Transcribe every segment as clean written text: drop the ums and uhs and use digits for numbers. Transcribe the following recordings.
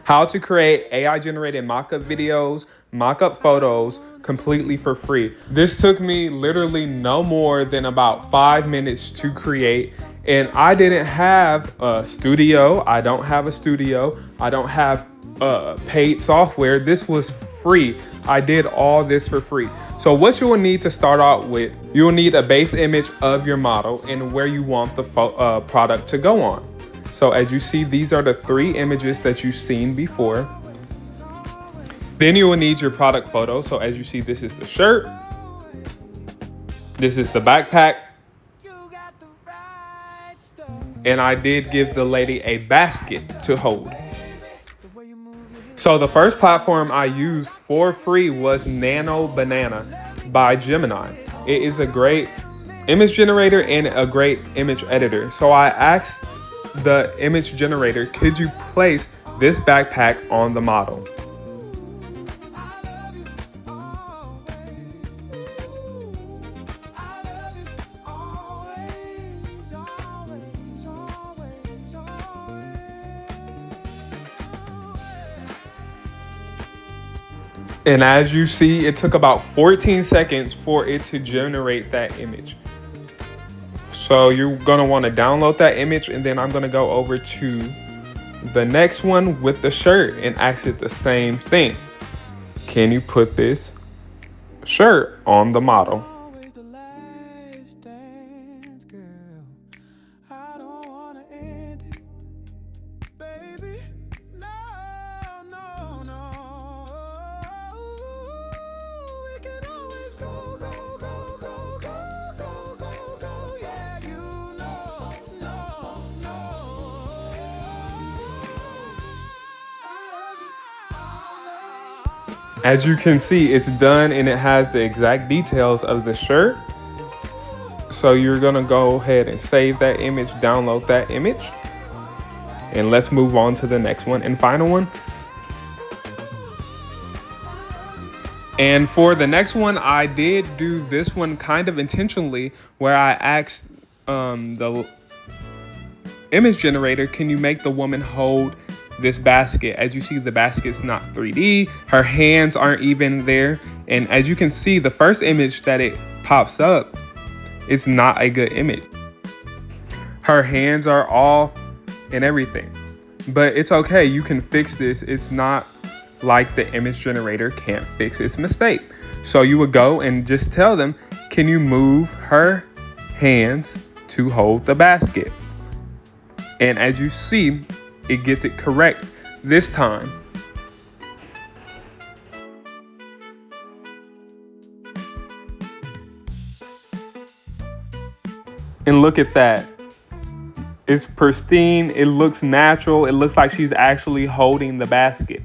How to create AI generated mockup videos, mockup photos completely for free. This took me literally no more than about 5 minutes to create. And I didn't have a studio. I don't have a studio. I don't have paid software. This was free. I did all this for free. So what you will need to start out with, you will need a base image of your model and where you want the product to go on. So as you see, these are the 3 images that you've seen before. Then you will need your product photo. So as you see, this is the shirt. This is the backpack. And I did give the lady a basket to hold. So the first platform I used for free was Nano Banana by Gemini. It is a great image generator and a great image editor. So I asked the image generator, could you place this backpack on the model? And as you see, it took about 14 seconds for it to generate that image. So you're gonna wanna download that image, and then I'm gonna go over to the next one with the shirt and ask it the same thing. Can you put this shirt on the model? As you can see, it's done and it has the exact details of the shirt. So you're gonna go ahead and save that image, download that image, and let's move on to the next one and final one. And for the next one, I did do this one kind of intentionally, where I asked the image generator, can you make the woman hold this basket? As you see, the basket's not 3D, her hands aren't even there. And as you can see, the first image that it pops up, it's not a good image. Her hands are off and everything, but it's okay, you can fix this. It's not like the image generator can't fix its mistake. So you would go and just tell them, can you move her hands to hold the basket? And as you see, it gets it correct this time. And look at that. It's pristine, it looks natural, it looks like she's actually holding the basket.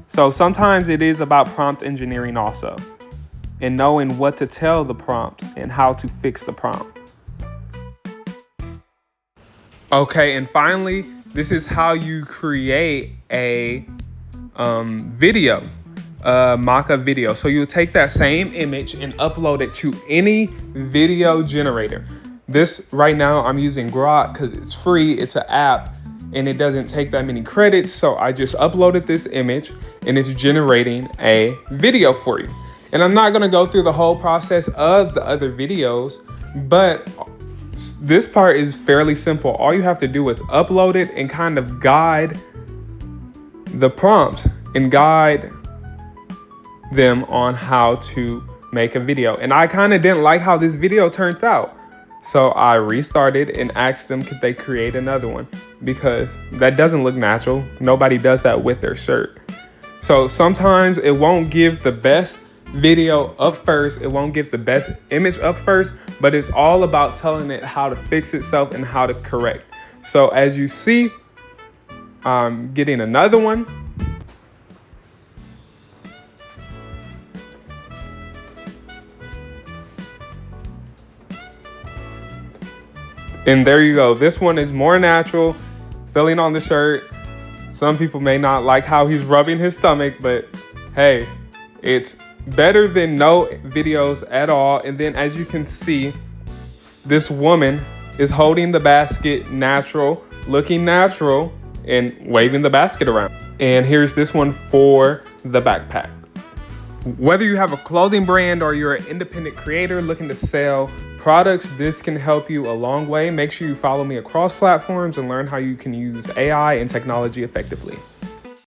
So sometimes it is about prompt engineering also, and knowing what to tell the prompt and how to fix the prompt. Okay, and finally, this is how you create a video, mock-up video. So you'll take that same image and upload it to any video generator. This right now I'm using Grok because it's free, it's an app, and it doesn't take that many credits. So I just uploaded this image and it's generating a video for you. And I'm not gonna go through the whole process of the other videos, but this part is fairly simple. All you have to do is upload it and kind of guide the prompts and guide them on how to make a video. And I kind of didn't like how this video turned out. So I restarted and asked them, could they create another one? Because that doesn't look natural. Nobody does that with their shirt. So sometimes it won't give the best video up first, it won't get the best image up first, but it's all about telling it how to fix itself and how to correct. So as you see, I'm getting another one. And there you go. This one is more natural, filling on the shirt. Some people may not like how he's rubbing his stomach, but hey, it's better than no videos at all. And then as you can see, this woman is holding the basket natural, looking natural. and waving the basket around. And here's this one for the backpack. Whether you have a clothing brand or you're an independent creator looking to sell products, this can help you a long way. Make sure you follow me across platforms and learn how you can use AI and technology effectively.